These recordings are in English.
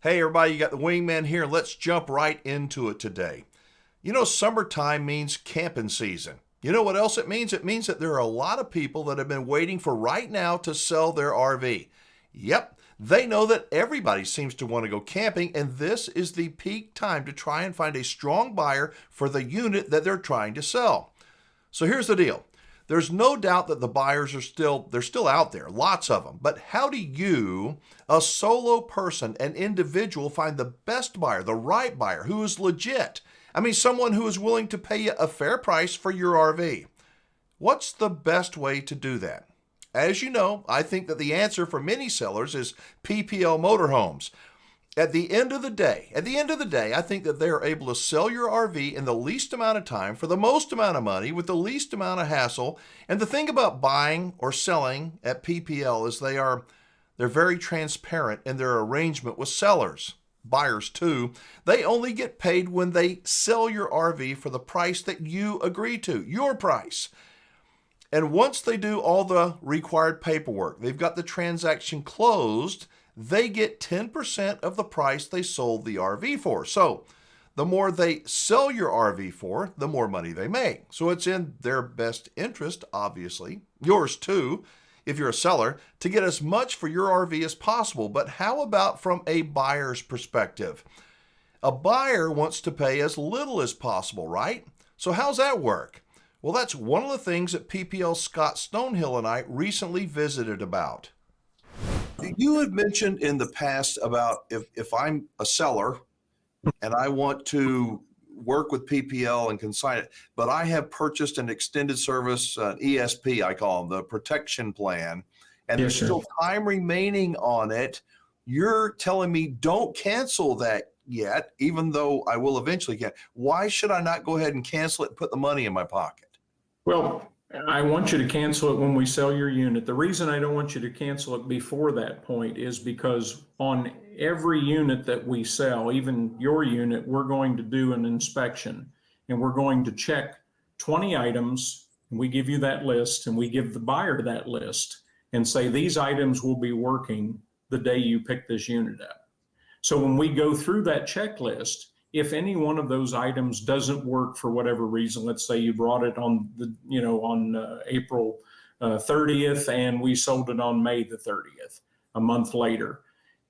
Hey everybody, you got the Wingman here. Let's jump right into it today. Summertime means camping season. You know what else it means? It means that there are a lot of people that have been waiting for right now to sell their RV. Yep, they know that everybody seems to want to go camping, and this is the peak time to try and find a strong buyer for the unit that they're trying to sell. So here's the deal. There's no doubt that the buyers are still out there, lots of them. But how do you, a solo person, an individual, find the best buyer, the right buyer, who is legit? I mean, someone who is willing to pay you a fair price for your RV. What's the best way to do that? As you know, I think that the answer for many sellers is PPL Motorhomes. At the end of the day, I think that they are able to sell your RV in the least amount of time for the most amount of money with the least amount of hassle. And the thing about buying or selling at PPL is they're very transparent in their arrangement with sellers, buyers too. They only get paid when they sell your RV for the price that you agree to, your price. And once they do all the required paperwork, they've got the transaction closed, they get 10% of the price they sold the RV for. So the more they sell your RV for, the more money they make. So it's in their best interest, obviously, yours too, if you're a seller, to get as much for your RV as possible. But how about from a buyer's perspective? A buyer wants to pay as little as possible, right? So how's that work? Well, that's one of the things that PPL Scott Stonehill and I recently visited about. You had mentioned in the past about if I'm a seller and I want to work with PPL and consign it, but I have purchased an extended service, ESP, I call them, the protection plan, and there's still time remaining on it. You're telling me don't cancel that yet, even though I will eventually get. Why should I not go ahead and cancel it and put the money in my pocket? Well, I want you to cancel it when we sell your unit. The reason I don't want you to cancel it before that point is because on every unit that we sell, even your unit, we're going to do an inspection and we're going to check 20 items. And we give you that list and we give the buyer that list and say these items will be working the day you pick this unit up. So when we go through that checklist, if any one of those items doesn't work for whatever reason, let's say you brought it on April 30th and we sold it on May the 30th, a month later.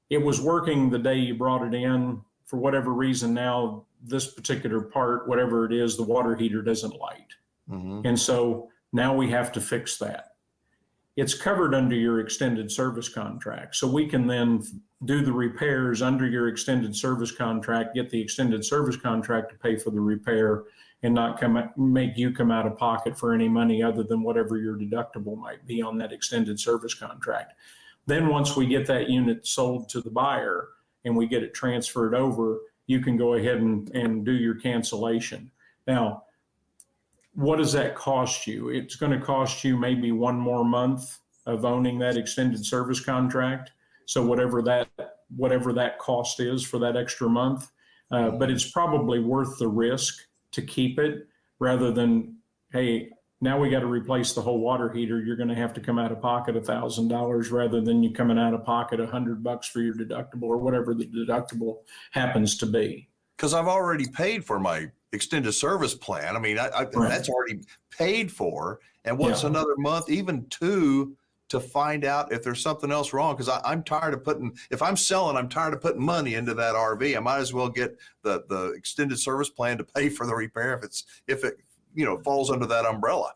It was working the day you brought it in. For whatever reason, now this particular part, whatever it is, the water heater doesn't light. Mm-hmm. And so now we have to fix that. It's covered under your extended service contract. So we can then do the repairs under your extended service contract, get the extended service contract to pay for the repair and not make you come out of pocket for any money other than whatever your deductible might be on that extended service contract. Then once we get that unit sold to the buyer and we get it transferred over, you can go ahead and do your cancellation. Now, what does that cost you? It's going to cost you maybe one more month of owning that extended service contract. So whatever that cost is for that extra month, but it's probably worth the risk to keep it rather than, hey, now we got to replace the whole water heater. You're going to have to come out of pocket $1,000 rather than you coming out of pocket $100 for your deductible or whatever the deductible happens to be. Because I've already paid for my extended service plan. I mean, that's already paid for. And what's another month, even two, to find out if there's something else wrong? Because I'm tired of if I'm selling, I'm tired of putting money into that RV. I might as well get the extended service plan to pay for the repair if it falls under that umbrella.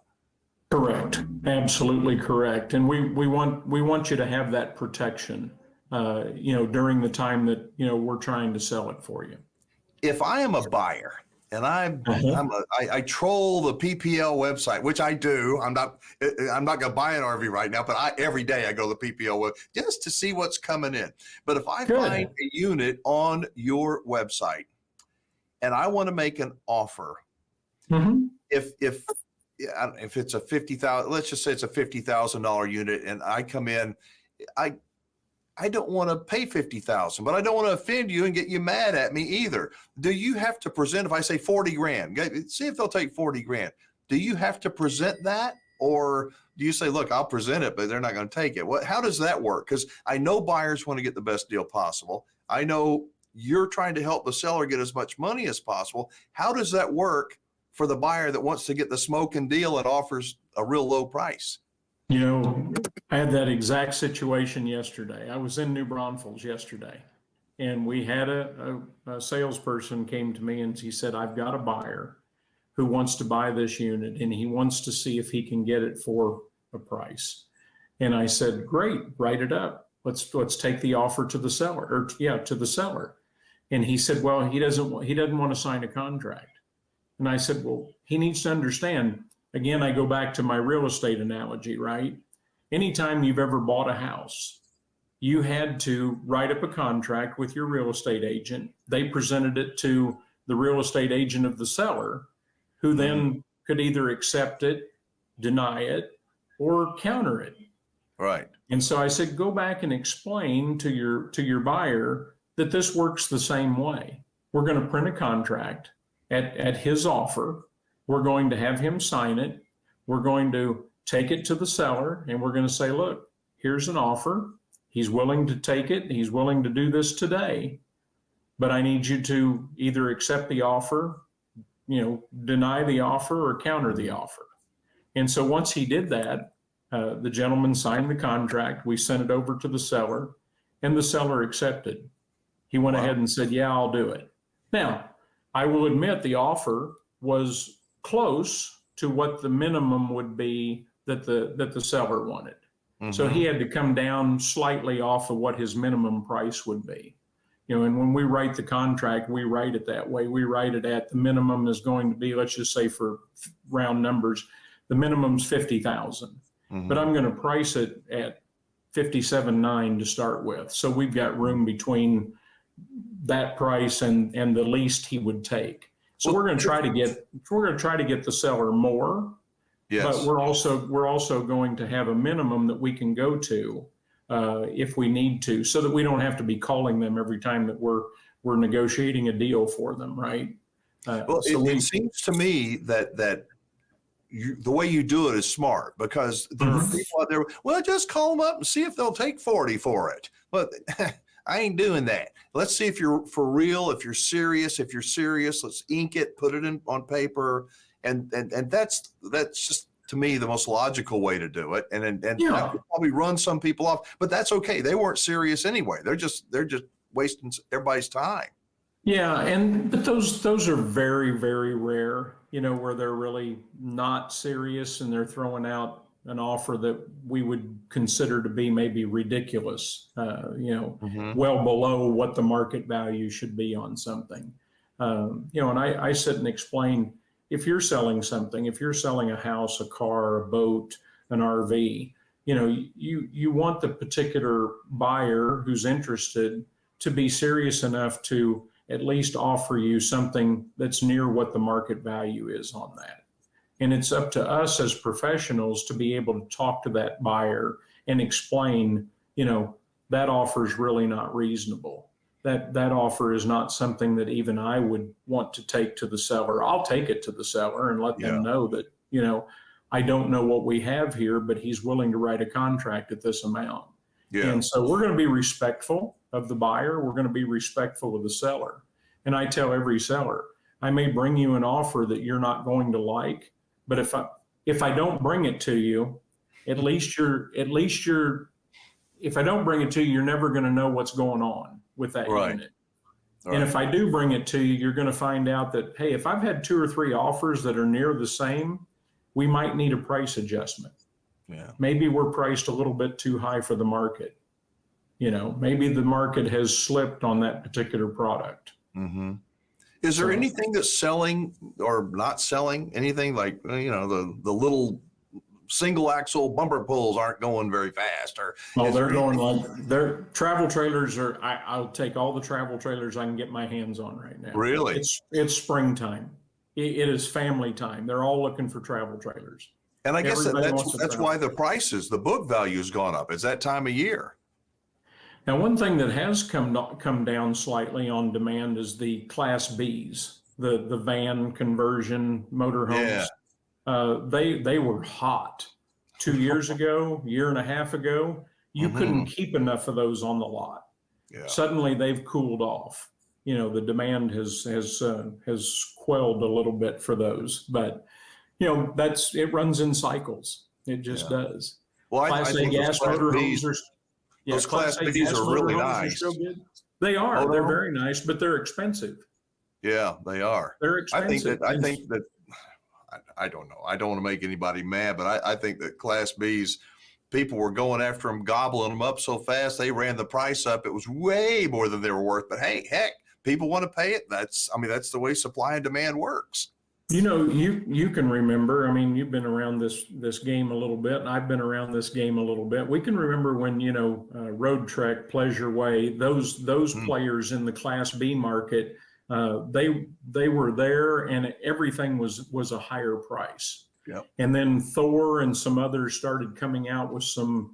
Correct. Absolutely correct. And we want you to have that protection, during the time that, we're trying to sell it for you. If I am a buyer and I troll the PPL website, which I do, I'm not going to buy an RV right now, but every day I go to the PPL web just to see what's coming in. But if I find a unit on your website and I want to make an offer, if it's a $50,000, let's just say it's a $50,000 unit, and I come in, I don't want to pay $50,000, but I don't want to offend you and get you mad at me either. Do you have to present, if I say 40 grand, see if they'll take 40 grand. Do you have to present that? Or do you say, look, I'll present it, but they're not going to take it? How does that work? Because I know buyers want to get the best deal possible. I know you're trying to help the seller get as much money as possible. How does that work for the buyer that wants to get the smoking deal and offers a real low price? You know, I had that exact situation yesterday. I was in New Braunfels yesterday, and we had a salesperson came to me and he said, I've got a buyer who wants to buy this unit and he wants to see if he can get it for a price. And I said, great, write it up. Let's take the offer to the seller, or yeah, to the seller. And he said, well, he doesn't want to sign a contract. And I said, well, he needs to understand. Again, I go back to my real estate analogy, right? Anytime you've ever bought a house, you had to write up a contract with your real estate agent. They presented it to the real estate agent of the seller, who then could either accept it, deny it, or counter it. Right. And so I said, go back and explain to your buyer that this works the same way. We're going to print a contract at his offer. We're going to have him sign it. We're going to take it to the seller and we're going to say, look, here's an offer. He's willing to take it. He's willing to do this today, but I need you to either accept the offer, deny the offer, or counter the offer. And so once he did that, the gentleman signed the contract. We sent it over to the seller, and the seller accepted. He went ahead and said, yeah, I'll do it. Now, I will admit the offer was close to what the minimum would be that the seller wanted. So he had to come down slightly off of what his minimum price would be. And when we write the contract, we write it that way. We write it at the minimum is going to be, let's just say for round numbers, the minimum's 50,000. But I'm going to price it at 57.9 to start with. So we've got room between that price and the least he would take. So we're going to try to get the seller more. Yes. But we're also going to have a minimum that we can go to if we need to, so that we don't have to be calling them every time that we're negotiating a deal for them, right? It seems to me that the way you do it is smart, because there are people out there, well, just call them up and see if they'll take 40 for it. But I ain't doing that. Let's see if you're for real, if you're serious. If you're serious, let's ink it, put it on paper. And that's just, to me, the most logical way to do it. And that could probably run some people off, but that's okay. They weren't serious anyway. They're just wasting everybody's time. Yeah, but those are very, very rare, where they're really not serious and they're throwing out an offer that we would consider to be maybe ridiculous, well below what the market value should be on something. And I sit and explain, if you're selling something, if you're selling a house, a car, a boat, an RV, you want the particular buyer who's interested to be serious enough to at least offer you something that's near what the market value is on that. And it's up to us as professionals to be able to talk to that buyer and explain, that offer is really not reasonable. That offer is not something that even I would want to take to the seller. I'll take it to the seller and let them know that, I don't know what we have here, but he's willing to write a contract at this amount. Yeah. And so we're going to be respectful of the buyer. We're going to be respectful of the seller. And I tell every seller, I may bring you an offer that you're not going to like, but if I don't bring it to you, if I don't bring it to you, you're never going to know what's going on with that unit. Right. And if I do bring it to you, you're going to find out that, hey, if I've had 2 or 3 offers that are near the same, we might need a price adjustment. Yeah. Maybe we're priced a little bit too high for the market. Maybe the market has slipped on that particular product. Is there anything that's selling or not selling? Anything like, the little single axle bumper pulls aren't going very fast, or they're going like their travel trailers are. I'll take all the travel trailers I can get my hands on right now. Really? It's springtime. It is family time. They're all looking for travel trailers. And I guess that's why the the book value has gone up. It's that time of year. Now, one thing that has come down slightly on demand is the Class Bs, the van conversion motorhomes. Yeah. They were hot 2 years ago, year and a half ago. You couldn't keep enough of those on the lot. Yeah. Suddenly they've cooled off. The demand has quelled a little bit for those, but it runs in cycles. It just Yeah. does. Well, I Class A think those gas Class motorhomes Bs, are, yeah, those Class Class A Bs gas are really motorhomes are still nice. good. They are. They're Motorhome? very nice, but they're expensive. Yeah, they are. They're I think expensive. that I think that I don't know. I don't want to make anybody mad, but I think that Class Bs, people were going after them, gobbling them up so fast they ran the price up. It was way more than they were worth. But hey, heck, people want to pay it. That's the way supply and demand works. You can remember. I mean, you've been around this game a little bit, and I've been around this game a little bit. We can remember when Road Trek, Pleasure Way, those players in the Class B market, they were there, and everything was a higher price. Yep. And then Thor and some others started coming out with some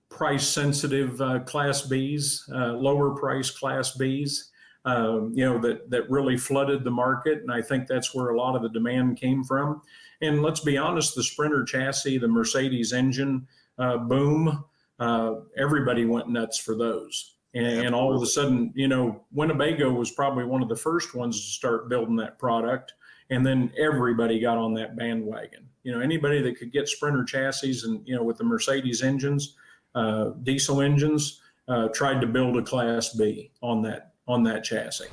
price sensitive Class Bs, lower price Class Bs. That really flooded the market. And I think that's where a lot of the demand came from. And let's be honest, the Sprinter chassis, the Mercedes engine boom, everybody went nuts for those. And all of a sudden, Winnebago was probably one of the first ones to start building that product. And then everybody got on that bandwagon. Anybody that could get Sprinter chassis and, with the Mercedes engines, diesel engines, tried to build a Class B on that chassis.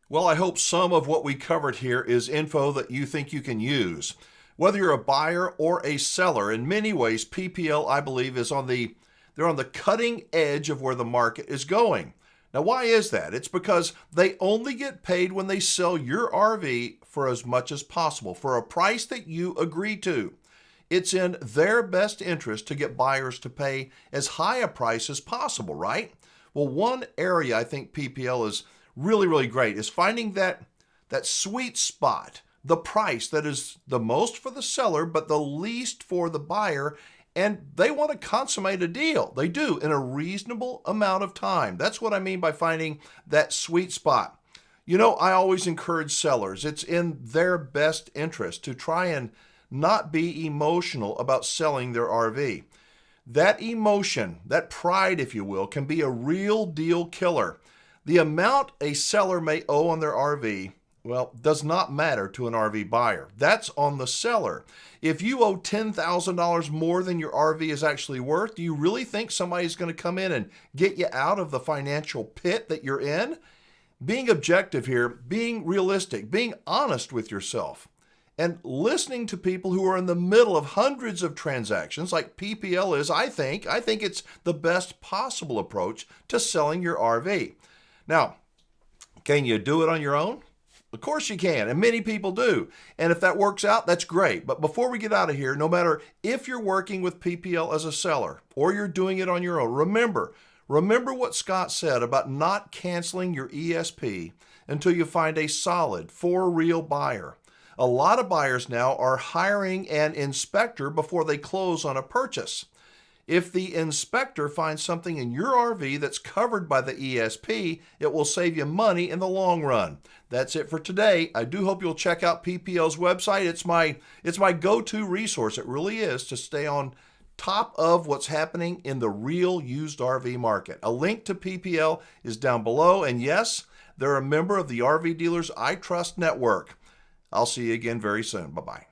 Well, I hope some of what we covered here is info that you think you can use. Whether you're a buyer or a seller, in many ways, PPL, I believe, they're on the cutting edge of where the market is going. Now, why is that? It's because they only get paid when they sell your RV for as much as possible, for a price that you agree to. It's in their best interest to get buyers to pay as high a price as possible, right? Well, one area I think PPL is really, really great is finding that sweet spot, the price that is the most for the seller, but the least for the buyer. And they want to consummate a deal. They do, in a reasonable amount of time. That's what I mean by finding that sweet spot. I always encourage sellers. It's in their best interest to try and not be emotional about selling their RV. That emotion, that pride, if you will, can be a real deal killer. The amount a seller may owe on their RV, does not matter to an RV buyer. That's on the seller. If you owe $10,000 more than your RV is actually worth, do you really think somebody's going to come in and get you out of the financial pit that you're in? Being objective here, being realistic, being honest with yourself, and listening to people who are in the middle of hundreds of transactions like PPL is, I think it's the best possible approach to selling your RV. Now, can you do it on your own? Of course you can, and many people do. And if that works out, that's great. But before we get out of here, no matter if you're working with PPL as a seller or you're doing it on your own, remember what Scott said about not canceling your ESP until you find a solid, for real buyer. A lot of buyers now are hiring an inspector before they close on a purchase. If the inspector finds something in your RV that's covered by the ESP, it will save you money in the long run. That's it for today. I do hope you'll check out PPL's website. It's my go-to resource. It really is, to stay on top of what's happening in the real used RV market. A link to PPL is down below. And yes, they're a member of the RV Dealers I Trust Network. I'll see you again very soon. Bye-bye.